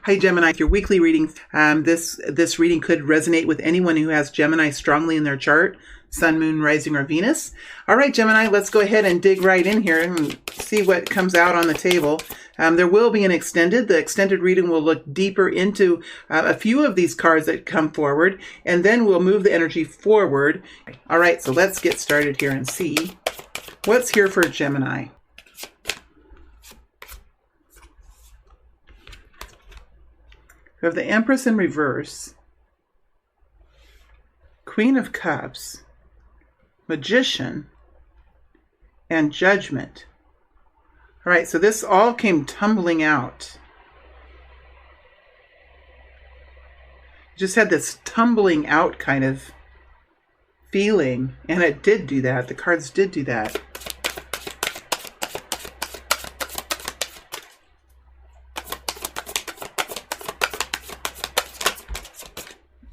Hi Gemini, your weekly reading. This reading could resonate with anyone who has Gemini strongly in their chart, Sun, Moon, Rising, or Venus. All right, Gemini, let's go ahead and dig right in here and see what comes out on the table. There will be the extended reading will look deeper into a few of these cards that come forward, and then we'll move the energy forward. All right, so let's get started here and see what's here for Gemini. We have the Empress in reverse, Queen of Cups, Magician, and Judgment. All right, so this all came tumbling out. Just had this tumbling out kind of feeling, and it did do that. The cards did do that.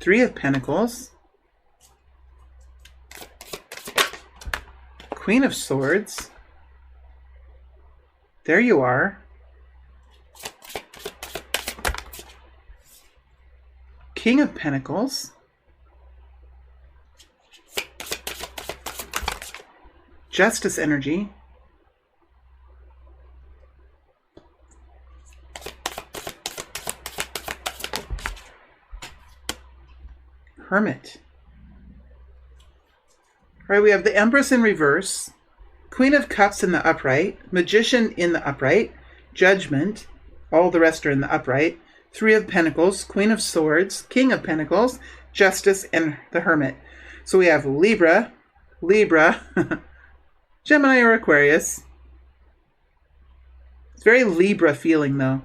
Three of Pentacles, Queen of Swords, there you are, King of Pentacles, Justice energy, Hermit. All right, we have the Empress in reverse, Queen of Cups in the upright, Magician in the upright, Judgment, all the rest are in the upright, Three of Pentacles, Queen of Swords, King of Pentacles, Justice, and the Hermit. So we have Libra, Gemini or Aquarius. It's very Libra feeling though.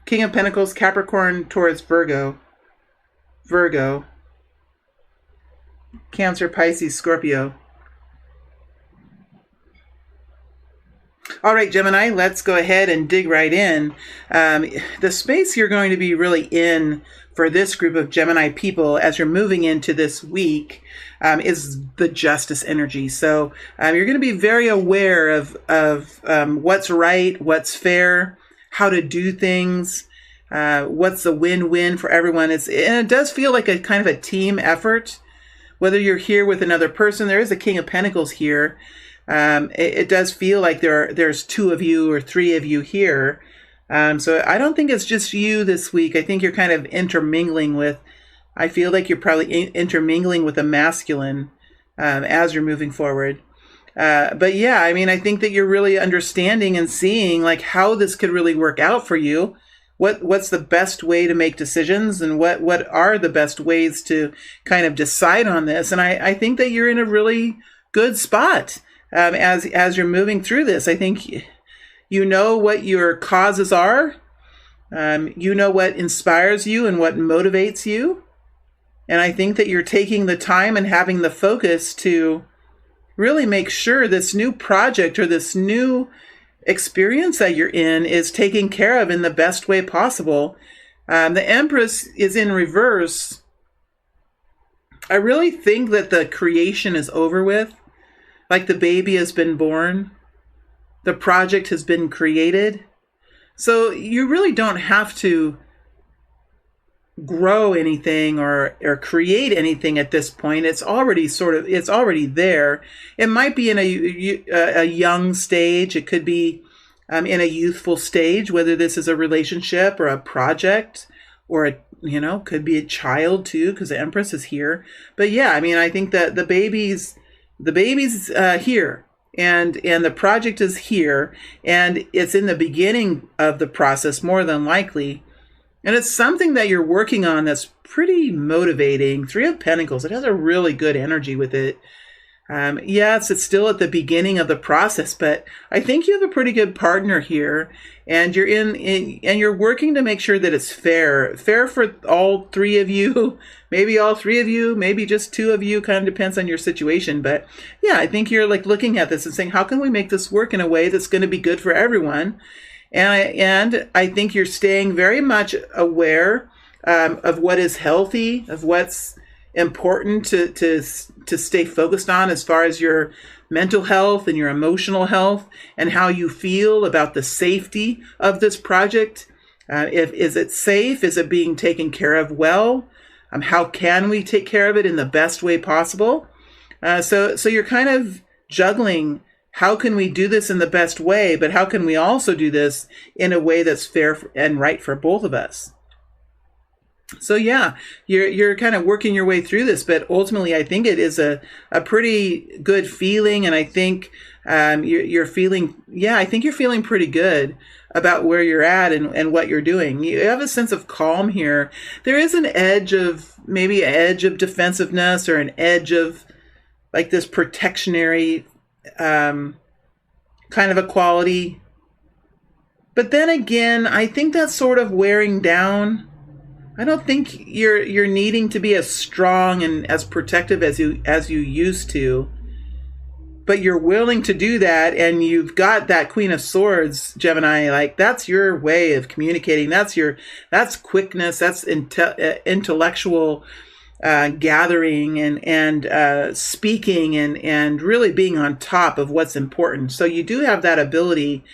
King of Pentacles, Capricorn, Taurus, Virgo, Cancer, Pisces, Scorpio. All right, Gemini, let's go ahead and dig right in. The space you're going to be really in for this group of Gemini people as you're moving into this week is the Justice energy. So you're going to be very aware of what's right, what's fair, how to do things, what's the win-win for everyone. And it does feel like a kind of a team effort. Whether you're here with another person, there is a King of Pentacles here. It does feel like there's two of you or three of you here. So I don't think it's just you this week. I think you're kind of intermingling with, I feel like you're probably intermingling with a masculine as you're moving forward. But yeah, I mean, I think that you're really understanding and seeing like how this could really work out for you. What's the best way to make decisions, and what are the best ways to kind of decide on this? And I think that you're in a really good spot as you're moving through this. I think you know what your causes are. You know what inspires you and what motivates you. And I think that you're taking the time and having the focus to really make sure this new project or this new experience that you're in is taken care of in the best way possible. The Empress is in reverse. I really think that the creation is over with. Like the baby has been born. The project has been created. So you really don't have to grow anything or create anything at this point. It's already there. It might be in a young stage. It could be in a youthful stage, whether this is a relationship or a project or could be a child too, because the Empress is here. But yeah, I mean, I think that the baby's here. And the project is here, and it's in the beginning of the process more than likely. And it's something that you're working on that's pretty motivating. Three of Pentacles, it has a really good energy with it. Yes, it's still at the beginning of the process, but I think you have a pretty good partner here, and you're working to make sure that it's fair for all three of you, maybe all three of you, maybe just two of you, kind of depends on your situation. But yeah, I think you're like looking at this and saying, how can we make this work in a way that's going to be good for everyone? And I think you're staying very much aware of what is healthy, of what's important to stay focused on as far as your mental health and your emotional health and how you feel about the safety of this project. If is it safe? Is it being taken care of well? How can we take care of it in the best way possible? So you're kind of juggling. How can we do this in the best way? But how can we also do this in a way that's fair and right for both of us? So yeah, you're kind of working your way through this, but ultimately I think it is a pretty good feeling, and I think you're feeling, I think you're feeling pretty good about where you're at and what you're doing. You have a sense of calm here. There is an edge of, maybe an edge of defensiveness, or an edge of like this protectionary kind of a quality. But then again, I think that's sort of wearing down. I don't think you're needing to be as strong and as protective as you used to, but you're willing to do that, and you've got that Queen of Swords, Gemini. Like, that's your way of communicating. That's quickness. That's intellectual gathering and speaking and really being on top of what's important. So you do have that ability,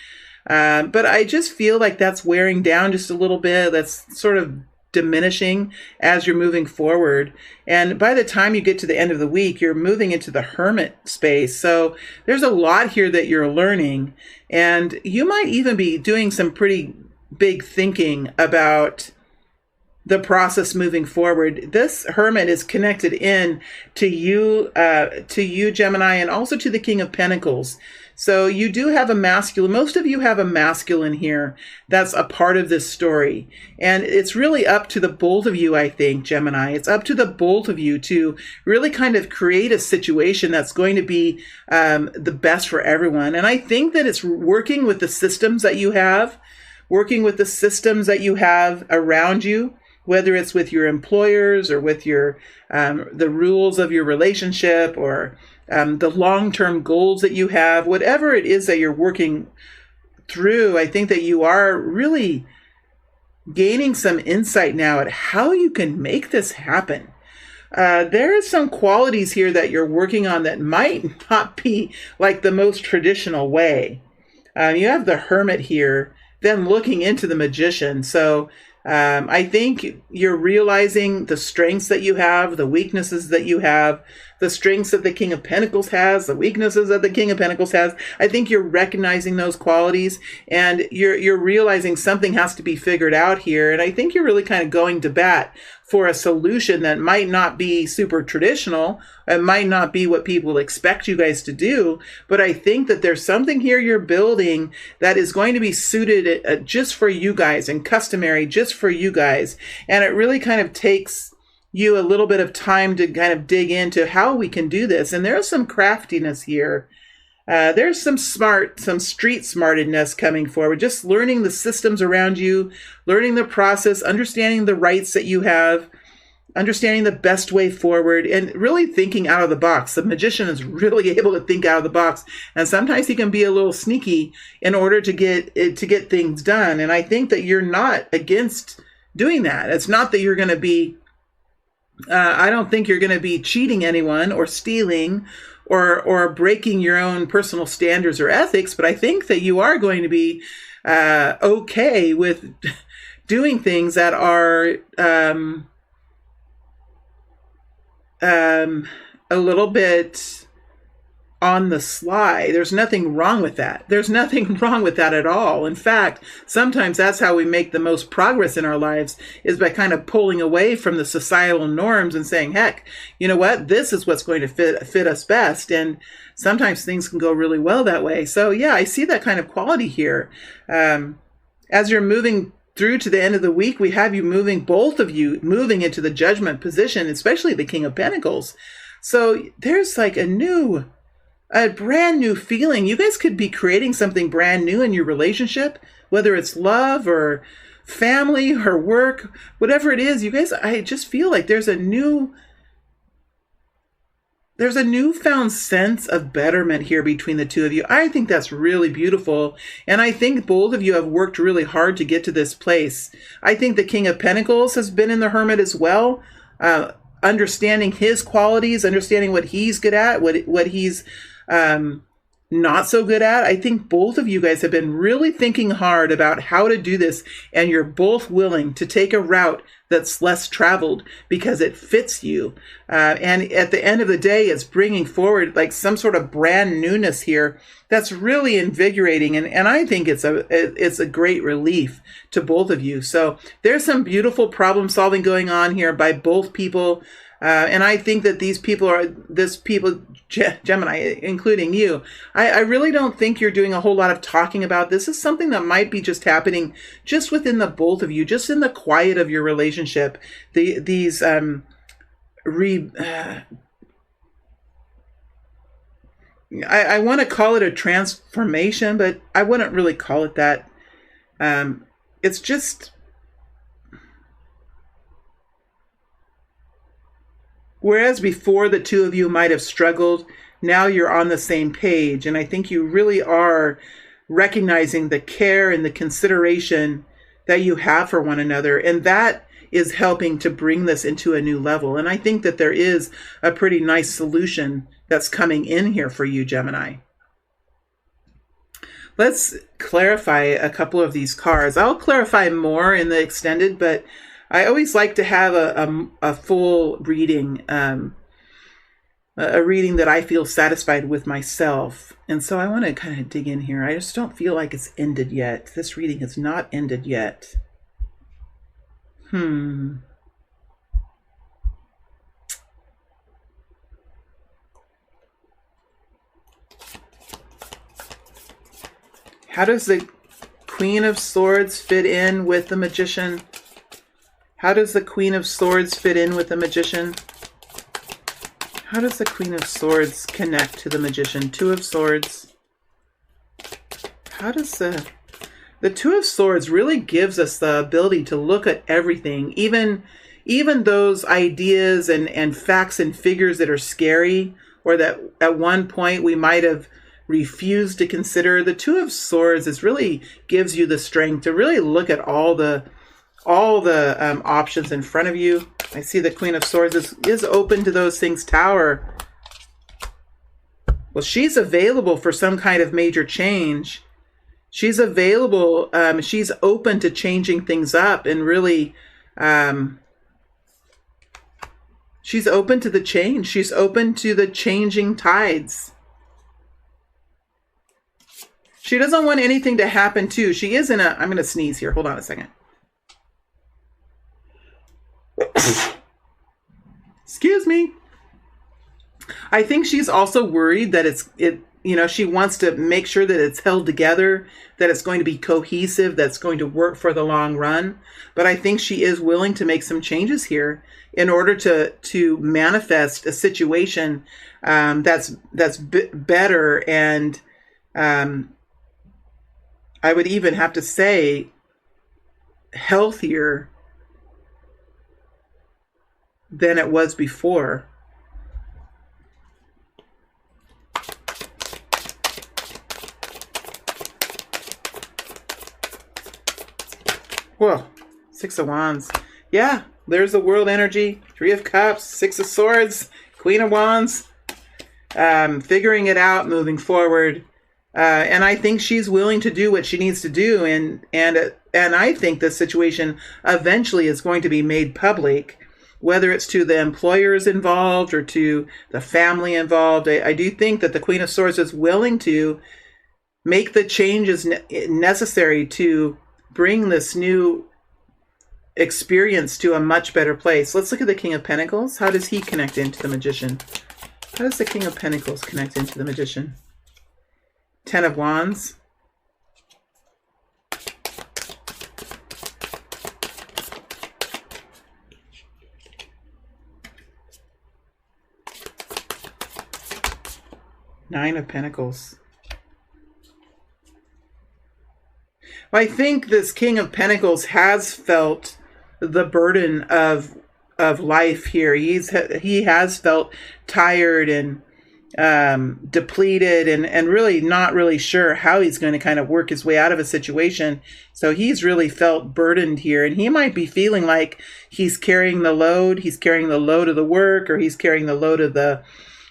but I just feel like that's wearing down just a little bit. That's sort of diminishing as you're moving forward. And by the time you get to the end of the week, you're moving into the hermit space. So there's a lot here that you're learning, and you might even be doing some pretty big thinking about the process moving forward. This hermit is connected in to you, Gemini, and also to the King of Pentacles. So you do have a masculine. Most of you have a masculine here that's a part of this story. And it's really up to the both of you, I think, Gemini. It's up to the both of you to really kind of create a situation that's going to be the best for everyone. And I think that it's working with the systems that you have, around you, whether it's with your employers or with your the rules of your relationship, or the long-term goals that you have, whatever it is that you're working through. I think that you are really gaining some insight now at how you can make this happen. There are some qualities here that you're working on that might not be like the most traditional way. You have the Hermit here, then looking into the Magician. So I think you're realizing the strengths that you have, the weaknesses that you have, the strengths that the King of Pentacles has, the weaknesses that the King of Pentacles has. I think you're recognizing those qualities, and you're realizing something has to be figured out here. And I think you're really kind of going to bat for a solution that might not be super traditional. It might not be what people expect you guys to do, but I think that there's something here you're building that is going to be suited just for you guys and customary just for you guys. And it really kind of takes you a little bit of time to kind of dig into how we can do this. And there's some craftiness here. There's some street smartedness coming forward, just learning the systems around you, learning the process, understanding the rights that you have, understanding the best way forward, and really thinking out of the box. The Magician is really able to think out of the box, and sometimes he can be a little sneaky in order to get things done. And I think that you're not against doing that. It's not that you're going to be I don't think you're going to be cheating anyone or stealing or breaking your own personal standards or ethics, but I think that you are going to be okay with doing things that are a little bit on the sly. There's nothing wrong with that. There's nothing wrong with that at all. In fact, sometimes that's how we make the most progress in our lives, is by kind of pulling away from the societal norms and saying, heck, you know what? This is what's going to fit us best. And sometimes things can go really well that way. So yeah, I see that kind of quality here. As you're moving through to the end of the week, we have you moving, both of you moving into the Judgment position, especially the King of Pentacles. So there's like a brand new feeling. You guys could be creating something brand new in your relationship, whether it's love or family or work, whatever it is. You guys, I just feel like there's a newfound sense of betterment here between the two of you. I think that's really beautiful. And I think both of you have worked really hard to get to this place. I think the King of Pentacles has been in the Hermit as well. Understanding his qualities, understanding what he's good at, what he's not so good at. I think both of you guys have been really thinking hard about how to do this, and you're both willing to take a route that's less traveled because it fits you. And at the end of the day, it's bringing forward like some sort of brand newness here that's really invigorating. And I think it's a great relief to both of you. So there's some beautiful problem solving going on here by both people. And I think that Gemini, including you, I really don't think you're doing a whole lot of talking about. This is something that might be just happening just within the both of you, just in the quiet of your relationship. I want to call it a transformation, but I wouldn't really call it that. It's just, whereas before the two of you might have struggled, now you're on the same page. And I think you really are recognizing the care and the consideration that you have for one another. And that is helping to bring this into a new level. And I think that there is a pretty nice solution that's coming in here for you, Gemini. Let's clarify a couple of these cards. I'll clarify more in the extended, but I always like to have a full reading, a reading that I feel satisfied with myself. And so I want to kind of dig in here. I just don't feel like it's ended yet. This reading has not ended yet. How does the Queen of Swords fit in with the Magician? How does the Queen of Swords fit in with the Magician? How does the Queen of Swords connect to the Magician? Two of Swords. How does the Two of Swords really gives us the ability to look at everything, even those ideas and facts and figures that are scary, or that at one point we might have refused to consider. The Two of Swords really gives you the strength to really look at all the options in front of you. I see the Queen of Swords is open to those things. Tower. Well, she's available for some kind of major change. She's available. She's open to changing things up, and really, she's open to the change. She's open to the changing tides. She doesn't want anything to happen too. She is in I'm going to sneeze here. Hold on a second. Excuse me. I think she's also worried that she wants to make sure that it's held together, that it's going to be cohesive, that's going to work for the long run. But I think she is willing to make some changes here in order to manifest a situation that's better, and I would even have to say healthier than it was before. Whoa, Six of Wands. Yeah, there's the world energy. Three of Cups, Six of Swords, Queen of Wands. Figuring it out, moving forward. And I think she's willing to do what she needs to do. And I think this situation eventually is going to be made public, whether it's to the employers involved or to the family involved. I do think that the Queen of Swords is willing to make the changes necessary to bring this new experience to a much better place. Let's look at the King of Pentacles. How does he connect into the Magician? How does the King of Pentacles connect into the Magician? Ten of Wands. Nine of Pentacles. Well, I think this King of Pentacles has felt the burden of life here. He has felt tired and depleted and really not really sure how he's going to kind of work his way out of a situation. So he's really felt burdened here, and he might be feeling like he's carrying the load. He's carrying the load of the work, or he's carrying the load of the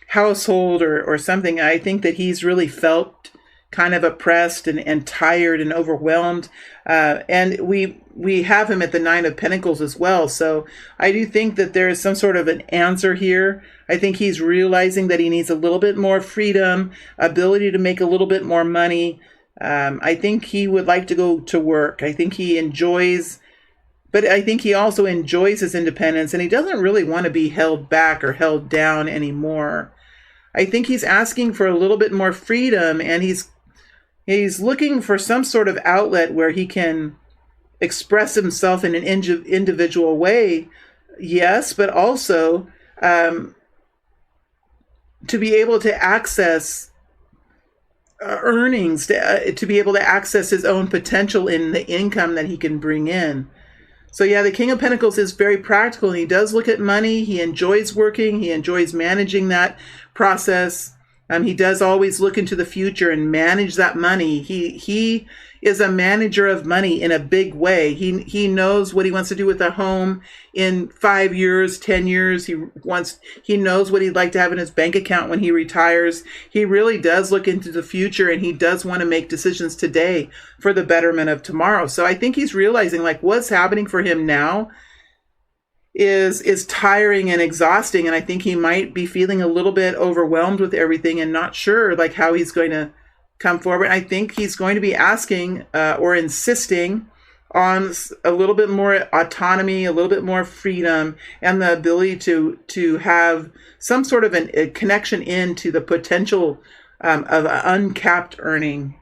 household or something. I think that he's really felt kind of oppressed and tired and overwhelmed. And we have him at the Nine of Pentacles as well. So I do think that there is some sort of an answer here. I think he's realizing that he needs a little bit more freedom, ability to make a little bit more money. I think he would like to go to work. I think he enjoys, but I think he also enjoys his independence, and he doesn't really want to be held back or held down anymore. I think he's asking for a little bit more freedom, and he's looking for some sort of outlet where he can express himself in an individual way, yes, but also to be able to access earnings, to be able to access his own potential in the income that he can bring in. So yeah, the King of Pentacles is very practical. He does look at money. He enjoys working. He enjoys managing that process. He does always look into the future and manage that money. He is a manager of money in a big way. He knows what he wants to do with a home in 5 years, 10 years. He knows what he'd like to have in his bank account when he retires. He really does look into the future, and he does want to make decisions today for the betterment of tomorrow. So I think he's realizing like what's happening for him now is tiring and exhausting, and I think he might be feeling a little bit overwhelmed with everything and not sure like how he's going to come forward. I think he's going to be asking or insisting on a little bit more autonomy, a little bit more freedom, and the ability to have some sort of a connection into the potential of uncapped earning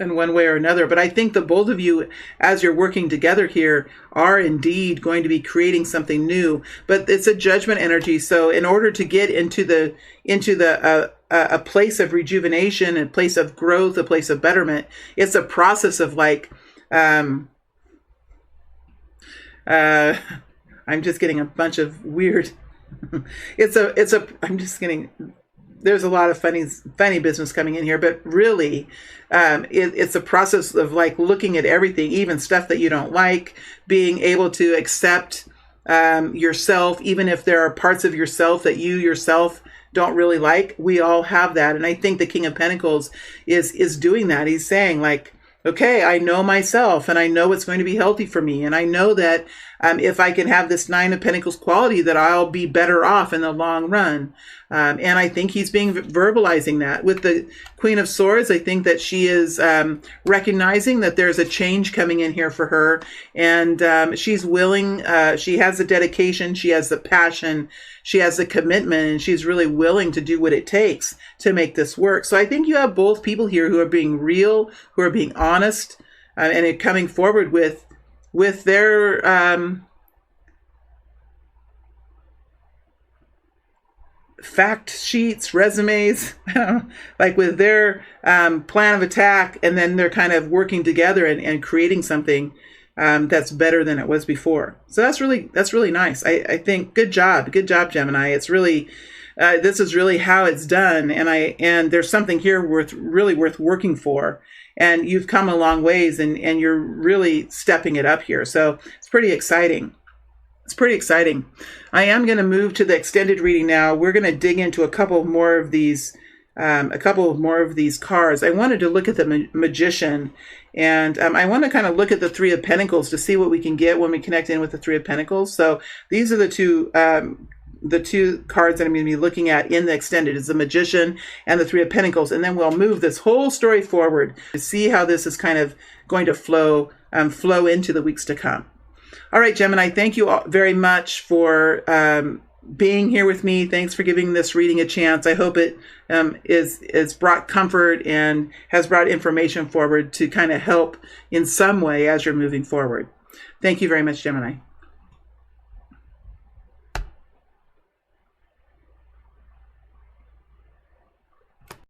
in one way or another. But I think the both of you, as you're working together here, are indeed going to be creating something new. But it's a judgment energy. So in order to get into a place of rejuvenation, a place of growth, a place of betterment, it's a process of like, I'm just getting a bunch of weird. There's a lot of funny business coming in here, but really, it's a process of like looking at everything, even stuff that you don't like, being able to accept yourself, even if there are parts of yourself that you yourself don't really like. We all have that. And I think the King of Pentacles is doing that. He's saying like, okay, I know myself and I know what's going to be healthy for me. And I know that if I can have this Nine of Pentacles quality, that I'll be better off in the long run. And I think he's being verbalizing that. With the Queen of Swords, I think that she is recognizing that there's a change coming in here for her. And she's willing, she has the dedication, she has the passion, she has the commitment, and she's really willing to do what it takes to make this work. So I think you have both people here who are being real, who are being honest, and are coming forward with their fact sheets, resumes, like with their plan of attack, and then they're kind of working together and creating something that's better than it was before. So that's really nice. I think good job, Gemini. It's really this is really how it's done, and there's something here worth working for. And you've come a long ways, and you're really stepping it up here. So it's pretty exciting. It's pretty exciting. I am going to move to the extended reading now. We're going to dig into a couple more of these cards. I wanted to look at the Magician, and I want to kind of look at the Three of Pentacles to see what we can get when we connect in with the Three of Pentacles. So these are the two cards that I'm going to be looking at in the extended, is the Magician and the Three of Pentacles. And then we'll move this whole story forward to see how this is kind of going to flow into the weeks to come. All right, Gemini, thank you all very much for being here with me. Thanks for giving this reading a chance. I hope it is brought comfort and has brought information forward to kind of help in some way as you're moving forward. Thank you very much, Gemini.